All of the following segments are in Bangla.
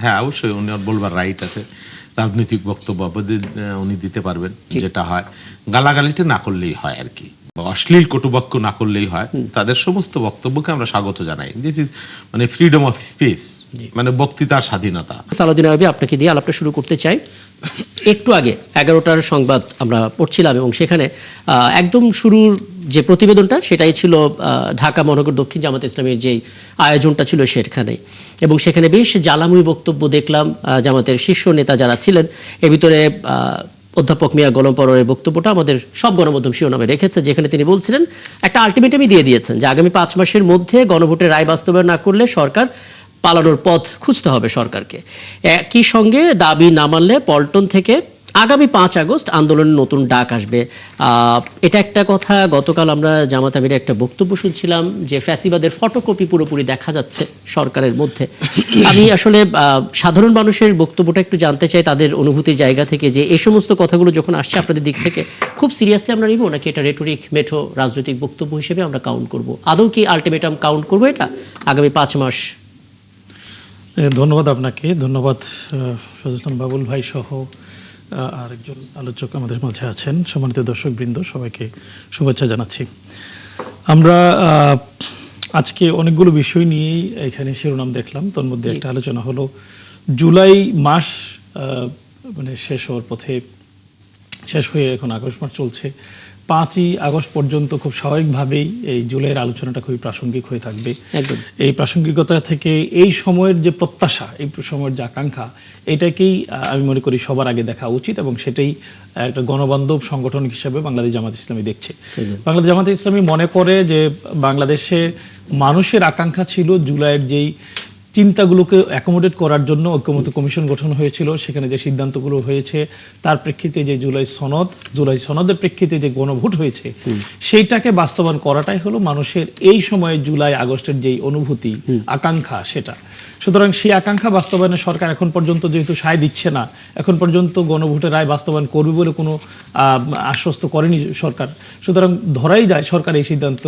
হ্যাঁ অবশ্যই উনি বলবার রাইট আছে, রাজনৈতিক বক্তব্য উনি দিতে পারবেন, যেটা হয় গালাগালিটা না করলেই হয় আর কি, অশ্লীল কটুবাক্য না করলেই হয়। তাদের সমস্ত বক্তব্যকে আমরা স্বাগত জানাই। দিস ইজ মানে ফ্রিডম অফ স্পেস, মানে বক্তৃতার স্বাধীনতা। সালাউদ্দিন আইয়ুবী, আপনাকে দিয়ে আলাপটা শুরু করতে চাই। একটু আগে 11টার সংবাদ আমরা পড়ছিলাম এবং সেখানে একদম শুরুর যে প্রতিবেদনটা সেটাই ছিল ঢাকা মহানগর দক্ষিণ জামাত ইসলামের যে আয়োজনটা ছিল সেখানে, এবং সেখানে বেশ জ্বালাময়ী বক্তব্য দেখলাম জামাতের শীর্ষ নেতা যারা ছিলেন। এর ভিতরে অধ্যাপক মিয়া গোলাম পরোয়ারের বক্তব্যটা আমাদের সব গণমাধ্যম শিরোনামে রেখেছে, যেখানে তিনি বলছিলেন একটা আলটিমেটামই দিয়ে দিয়েছেন যে আগামী 5 মাসের মধ্যে গণভোটের রায় বাস্তবায়ন না করলে সরকার পালানোর পথ খুঁজতে হবে সরকারকে। একই সঙ্গে দাবি না মানলে পল্টন থেকে আগামী 5 আগস্ট আন্দোলনের নতুন ডাক আসবে। এটা একটা কথা। গতকাল আমরা জামাত আমিরের একটা বক্তব্য শুনছিলাম যে ফ্যাসিবাদের ফটোকপি পুরোপুরি দেখা যাচ্ছে সরকারের মধ্যে। আমি আসলে সাধারণ মানুষের বক্তব্যটা একটু জানতে চাই, তাদের অনুভূতির জায়গা থেকে, যে এই সমস্ত কথাগুলো যখন আসছে আপনাদের দিক থেকে খুব সিরিয়াসলি আমরা নিব, নাকি এটা রেটরিক মেঠো রাজনৈতিক বক্তব্য হিসেবে আমরা কাউন্ট করব? আদৌ কি আলটিমেটাম কাউন্ট করবো এটা আগামী 5 মাস? ধন্যবাদ আপনাকে, ধন্যবাদ সচেতন বাবুল ভাই সহ আরেকজন আলোচক আমাদের মাঝে আছেন। সম্মানিত দর্শকবৃন্দ, সবাইকে শুভেচ্ছা জানাচ্ছি। আমরা আজকে অনেকগুলো বিষয় নিয়েই এখানে শিরোনাম দেখলাম। তার মধ্যে একটা আলোচনা হলো জুলাই মাস মানে শেষ হওয়ার পথে, শেষ হয়ে এখন আগস্ট মাস চলছে। 5ই আগস্ট পর্যন্ত খুব স্বাভাবিকভাবেই এই জুলাইয়ের আলোচনাটা খুবই প্রাসঙ্গিক হয়ে থাকবে। এই প্রাসঙ্গিকতা থেকে এই সময়ের যে প্রত্যাশা, এই সময়ের যে আকাঙ্ক্ষা, এটাকেই আমি মনে করি সবার আগে দেখা উচিত, এবং সেটাই একটা গণবান্ধব সংগঠন হিসেবে বাংলাদেশ জামাত ইসলামী দেখছে। বাংলাদেশ জামাত ইসলামী মনে করে যে বাংলাদেশের মানুষের আকাঙ্ক্ষা ছিল জুলাইয়ের যেই চিন্তাগুলোকে অ্যাকোমোডেট করার জন্য ঐক্যমত্য কমিশন গঠন হয়েছিল, সেখানে যে সিদ্ধান্তগুলো হয়েছে তার প্রেক্ষিতে যে জুলাই সনদের প্রেক্ষিতে যে গণভোট হয়েছে, সেইটাকে বাস্তবায়ন করাটাই হলো মানুষের এই সময়ে জুলাই আগস্টের যেই অনুভূতি, আকাঙ্ক্ষা, সেটা। সুতরাং সেই আকাঙ্ক্ষা বাস্তবায়নে সরকার এখন পর্যন্ত যেহেতু সায় দিচ্ছে না, এখন পর্যন্ত গণভোটের রায় বাস্তবায়ন করবে বলে কোনো আশ্বস্ত করেনি সরকার, সুতরাং ধরাই যায় সরকার এই সিদ্ধান্ত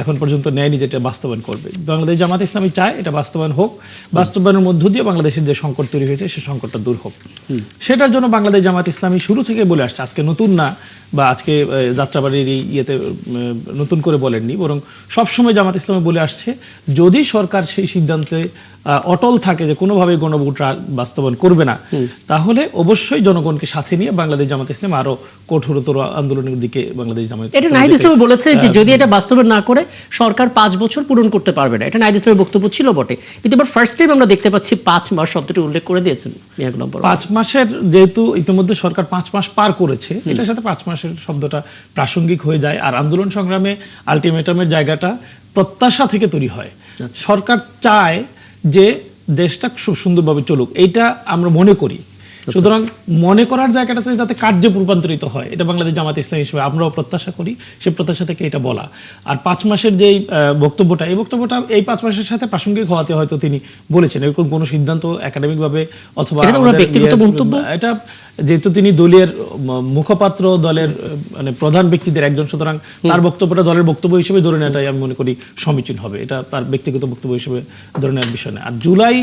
এখন পর্যন্ত নেয়নি যেটা বাস্তবায়ন করবে। বাংলাদেশ জামাত ইসলামী চায় এটা বাস্তবায়ন হোক, বাস্তবায়নের মধ্য দিয়ে বাংলাদেশের যে সংকট তৈরি হয়েছে সেই সংকটটা দূর হোক। সেটার জন্য বাংলাদেশ জামাত ইসলামী শুরু থেকে বলে আসছে, আজকে নতুন না, বা আজকে যাত্রাবাড়ির ইয়েতে নতুন করে বলেননি, বরং সবসময় জামাত ইসলামী বলে আসছে যদি সরকার সেই সিদ্ধান্তে অটল থাকে যে কোনোভাবে গণভোট বাস্তবায়ন করবে না, তাহলে অবশ্যই জনগণকে সাথে নিয়ে বাংলাদেশ জামাত ইসলাম আরো কঠোরতর আন্দোলনের দিকে বাংলাদেশ জামাত এটা নাহিদ ইসলাম বলেছে যে যদি এটা বাস্তবায়ন না করে সরকার 5 বছর পূরণ করতে পারবে না। এটা নাহিদ ইসলামের বক্তব্য ছিল বটে, কিন্তু এবার ফার্স্ট টাইম আমরা দেখতে পাচ্ছি 5 মাস শব্দটি উল্লেখ করে দিয়েছেন। 5 মাসের যেহেতু ইতিমধ্যে সরকার 5 মাস পার করেছে, এটার সাথে 5 মাসের শব্দটা প্রাসঙ্গিক হয়ে যায়। আর আন্দোলন সংগ্রামে আলটিমেটামের জায়গাটা প্রত্যাশা থেকে তৈরি হয়। সরকার চায় যে দেশটা খুব সুন্দরভাবে চলুক, এইটা আমরা মনে করি। সুতরাং মনে করার জায়গাটাতে যাতে কার্যে রূপান্তরিত হয়, এটা বাংলাদেশ জামাত ইসলামী হিসেবে আমরাও প্রত্যাশা করি। সেই প্রত্যাশা থেকে এটা বলা। আর 5 মাসের যেই বক্তব্যটা, এই বক্তব্যটা এই 5 মাসের সাথে প্রাসঙ্গিক হওয়াতে হয়তো তিনি বলেছেন। এরকম কোনো সিদ্ধান্ত একাডেমিকভাবে অথবা ব্যক্তিগত বক্তব্য, এটা যেহেতু তিনি দলের মুখপাত্র, দলের মানে প্রধান ব্যক্তিদের একজন, সুতরাং তার বক্তব্যটা দলের বক্তব্য হিসেবে ধরে নেওয়াটাই আমি মনে করি সমীচীন হবে। এটা তার ব্যক্তিগত বক্তব্য হিসেবে ধরে নেওয়ার বিষয় না। আর জুলাই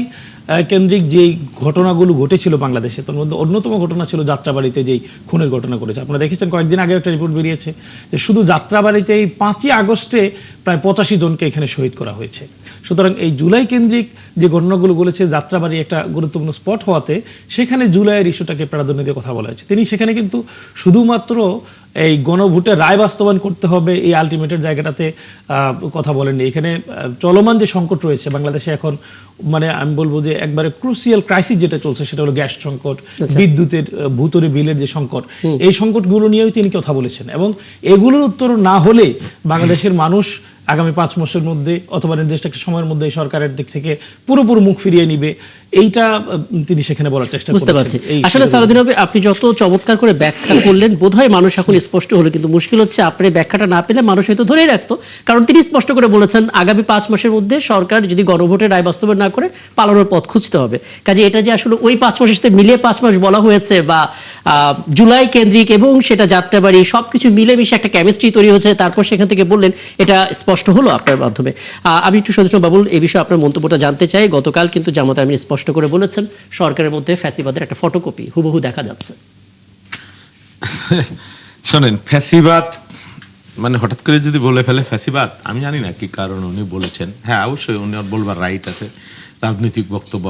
কেন্দ্রিক যেই ঘটনাগুলো ঘটেছিল বাংলাদেশে, তার মধ্যে অন্যতম ঘটনা ছিল যাত্রাবাড়িতে যেই খুনের ঘটনা ঘটেছে। আপনারা দেখেছেন কয়েকদিন আগে একটা রিপোর্ট বেরিয়েছে যে শুধু যাত্রাবাড়িতেই 5ই আগস্টে প্রায় 85 জনকে এখানে শহীদ করা হয়েছে। সুতরাং এই জুলাই কেন্দ্রিক যে ঘটনাগুলো বলেছে, যাত্রাবাড়ি একটা গুরুত্বপূর্ণ স্পট হওয়াতে সেখানে জুলাইয়ের ইস্যুটাকে প্রাধান্য দিয়ে কথা বলা হয়েছে। তিনি সেখানে কিন্তু শুধুমাত্র এই গণভোটের রায় বাস্তবায়ন করতে হবে এই আলটিমেটের জায়গাটাতে কথা বলেননি। এখানে চলমান যে সংকট রয়েছে বাংলাদেশে এখন, মানে আমি বলবো যে একবারে ক্রুসিয়াল ক্রাইসিস যেটা চলছে, সেটা হলো গ্যাস সংকট, বিদ্যুতের ভূতরি বিলের যে সংকট, এই সংকটগুলো নিয়েও তিনি কথা বলেছেন। এবং এগুলোর উত্তর না হলে বাংলাদেশের মানুষ আগামী 5 মাসের মধ্যে অথবা নির্দিষ্ট একটা সময়ের মধ্যে সরকারের দিক থেকে পুরোপুরি মুখ ফিরিয়ে নিবে, এইটা তিনি সেখানে বলার চেষ্টা বুঝতে পারছি। আসলে সালাউদ্দিন আইয়ুবী, আপনি যত চমৎকার করে ব্যাখ্যা করলেন, বোধহয় মানুষ এখন স্পষ্ট হলো, কিন্তু মুশকিল হচ্ছে আপনি ব্যাখ্যাটা না পেলে মানুষ হয়তো ধরেই রাখতো। কারণ তিনি স্পষ্ট করে বলেছেন আগামী 5 মাসের মধ্যে সরকার যদি গণভোটের রায় বাস্তবায়ন না করে পালানোর পথ খুঁজতে হবে। কাজে এটা যে আসলে ওই 5 মাসের সাথে মিলিয়ে 5 মাস বলা হয়েছে, বা জুলাই কেন্দ্রিক এবং সেটা যাত্রাবাড়ি সবকিছু মিলেমিশে একটা কেমিস্ট্রি তৈরি হয়েছে, তারপর সেখান থেকে বললেন এটা স্পষ্ট স্পষ্ট হলো আপনার মাধ্যমে। আমি একটু সচেতন বাবুল এই বিষয়ে আপনার মন্তব্যটা জানতে চাই। গতকাল কিন্তু জামাত আমির স্পষ্ট করে বলেছেন সরকারের মধ্যে ফ্যাসিবাদের একটা ফটোকপি হুবহু দেখা যাচ্ছে। শোনেন, ফ্যাসিবাদ মানে হঠাৎ করে যদি বলে ফেলে ফ্যাসিবাদ, আমি জানি না কি কারণ উনি বলেছেন। হ্যাঁ, অবশ্যই উনি বলবার রাইট আছে, রাজনৈতিক বক্তব্য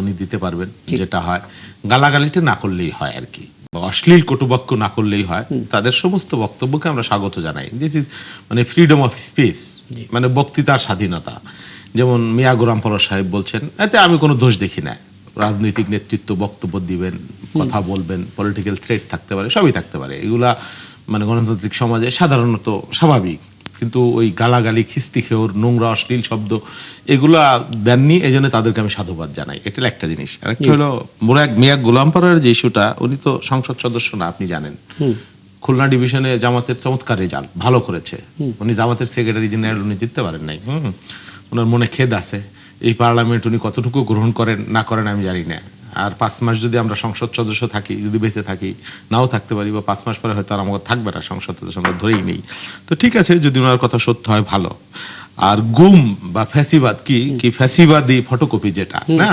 উনি দিতে পারবেন, যেটা হয় গালাগালিটা না করলেই হয় আর কি, বা অশ্লীল কটুবাক্য না করলেই হয়। তাদের সমস্ত বক্তব্যকে আমরা স্বাগত জানাই। দিস ইজ মানে ফ্রিডম অফ স্পিচ, মানে বক্তৃতার স্বাধীনতা। যেমন মিয়া গোলাম পরশ সাহেব বলছেন, এতে আমি কোনো দোষ দেখি না। রাজনৈতিক নেতৃত্ব বক্তব্য দিবেন, কথা বলবেন, পলিটিক্যাল থ্রেট থাকতে পারে, সবই থাকতে পারে, এগুলা মানে গণতান্ত্রিক সমাজে সাধারণত স্বাভাবিক। কিন্তু ওই গালাগালি, খিস্তি খেওর, নোংরা অশ্লীল শব্দ এগুলা দেননি, এই জন্য তাদেরকে আমি সাধুবাদ জানাই। এটা একটা জিনিস। আরেকটা হলো মিয়া গোলাম পরশের যে ইস্যুটা, উনি তো সংসদ সদস্য না, আপনি জানেন। খুলনা ডিভিশনে জামাতের চমৎকার রেজাল্ট, ভালো করেছে। উনি জামাতের সেক্রেটারি জেনারেল, উনি জিততে পারেন নাই। ওনার মনে খেদ আছে। এই পার্লামেন্ট উনি কতটুকু গ্রহণ করেন না করেন আমি জানি না। আর 5 মাস যদি আমরা সংসদ সদস্য থাকি, যদি বেঁচে থাকি, নাও থাকতে পারি, বা 5 মাস পরে হয়তো আর আমাকে থাকবে না সংসদ সদস্য, আমরা ধরেই নেই। তো ঠিক আছে, যদি ওনার কথা সত্য হয় ভালো। আর গুম বা ফ্যাসিবাদ কি ফ্যাসিবাদী ফটোকপি যেটা না,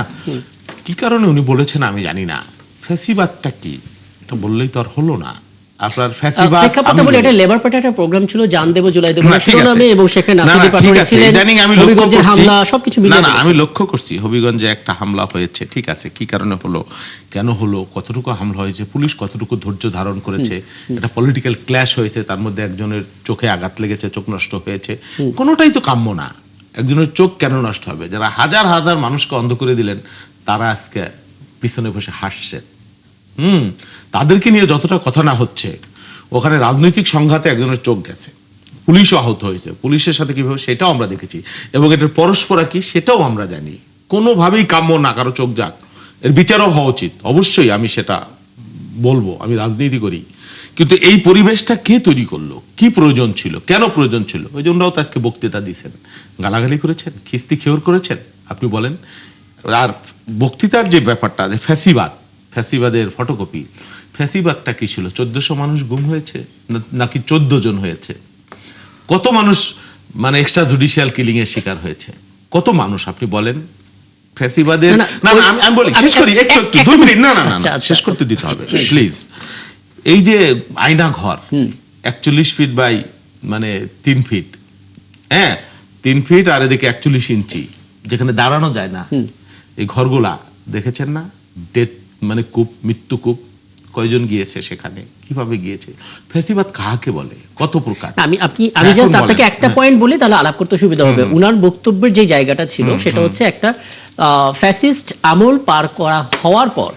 কি কারণে উনি বলেছেন আমি জানি না। ফ্যাসিবাদটা কি এটা বললেই তো আর হলো না। আপনার ফ্যাসিবাদ প্রেক্ষাপটে বলি, এটা লেবার পার্টির একটা প্রোগ্রাম ছিল, জান দেব জুলাই দেব শিরোনামে, এবং সেখানে নাসিরুদ্দিন পাটোয়ারি ছিলেন। হবিগঞ্জের হামলা সবকিছু মিলিয়ে না, আমি লক্ষ্য করছি হবিগঞ্জে একটা হামলা হয়েছে, ঠিক আছে। কি কারণে হলো, কেন হলো, কতটুকু হামলা হয়েছে, পুলিশ কতটুকু ধৈর্য ধারণ করেছে, এটা পলিটিক্যাল ক্ল্যাশ হয়েছে, তার মধ্যে একজনের চোখে আঘাত লেগেছে, চোখ নষ্ট হয়েছে, কোনোটাই তো কাম্য না। একজনের চোখ কেন নষ্ট হবে? যারা হাজার হাজার মানুষকে অন্ধ করে দিলেন, তারা আজকে পিছনে বসে হাসছেন। তাদেরকে নিয়ে যতটা কথা না হচ্ছে, ওখানে রাজনৈতিক সংঘাতে একজনের চোখ গেছে, পুলিশও আহত হয়েছে, পুলিশের সাথে কিভাবে সেটাও আমরা দেখেছি, এবং এটার পরস্পরা কি সেটাও আমরা জানি। কোনোভাবেই কাম্য না কারো চোখ যাক, এর বিচারও হওয়া উচিত। অবশ্যই আমি সেটা বলবো, আমি রাজনীতি করি, কিন্তু এই পরিবেশটা কে তৈরি করলো, কি প্রয়োজন ছিল, কেন প্রয়োজন ছিল? ওই জন্যও তো আজকে বক্তৃতা দিচ্ছেন, গালাগালি করেছেন, খিস্তি খেওর করেছেন, আপনি বলেন। আর বক্তৃতার যে ব্যাপারটা, যে ফ্যাসিবাদের ফটোকপি, ফ্যাসিবাদটা কি ছিল? 1400 মানুষ গুম হয়েছে নাকি 14 জন হয়েছে? কত মানুষ মানে এক্সট্রা জুডিশিয়াল কিলিং এর শিকার হয়েছে? কত মানুষ আপনি বলেন? ফ্যাসিবাদের না, আমি বলি, শেষ করি একটু 2 মিনিট। না, শেষ করতে দিতে হবে প্লিজ। এই যে আয়না ঘর 41 ফিট বাই মানে 3 ফিট, হ্যাঁ 3 ফিট, আর এদিকে 41 ইঞ্চি, যেখানে দাঁড়ানো যায় না, এই ঘরগুলা দেখেছেন না? ডেথ মানে কূপ, মৃত্যু কূপ। কয়জন গিয়েছে সেখানে, কিভাবে গিয়েছে? ফ্যাসিবাদ কাকে বলে, কত প্রকার? আমি জাস্ট আপনাকে একটা পয়েন্ট বলি, তাহলে আলাপ করতে সুবিধা হবে। উনার বক্তব্যের যে জায়গাটা ছিল, সেটা হচ্ছে একটা ফ্যাসিস্ট আমল পার করা হওয়ার পর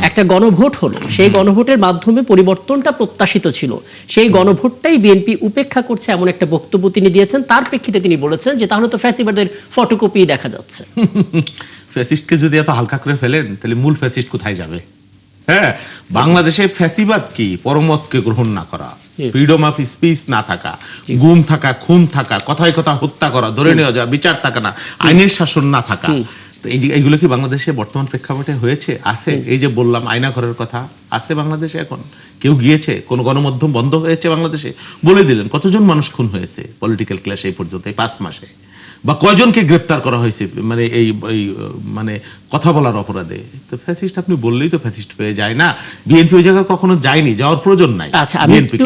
একটা গণভোট হলো, সেই গণভোটের মাধ্যমে পরিবর্তনটা প্রত্যাশিত ছিল, সেই গণভোটটাই বিএনপি উপেক্ষা করছে, এমন একটা বক্তব্য তিনি দিয়েছেন। তার প্রেক্ষিতে তিনি বলেছেন যে তাহলে তো ফ্যাসিবাদের ফটোকপি দেখা যাচ্ছে। ফ্যাসিস্টকে যদি এত হালকা করে ফেলেন, তাহলে মূল ফ্যাসিস্ট কোথায় যাবে? হ্যাঁ, বাংলাদেশে ফ্যাসিবাদ কি? পরমতকে গ্রহণ না করা, ফ্রিডম অফ স্পিচ না থাকা, গুম থাকা, খুন থাকা, কথায় কথা হত্যা করা, ধরে নেওয়া যায়, বিচার থাকা না, আইনের শাসন না থাকা। তো এইগুলো কি বাংলাদেশে বর্তমান প্রেক্ষাপটে হয়েছে? আছে। এই যে বললাম আয়না ঘরের কথা, আছে বাংলাদেশে এখন? কেউ গিয়েছে? কোন গণমাধ্যম বন্ধ হয়েছে বাংলাদেশে? বলে দিলেন কতজন মানুষ খুন হয়েছে পলিটিক্যাল ক্লাস এই পর্যন্ত, এই 5 মাসে? বা কয়জনকে গ্রেপ্তার করা হয়েছে মানে এই মানে কথা বলার অপরাধে? তো ফ্যাসিস্ট আপনি বললেই তো ফ্যাসিস্ট হয়ে যায় না। বিএনপি ওই জায়গায় কখনো যায়নি, যাওয়ার প্রয়োজন নাই আচ্ছা, আমি একটু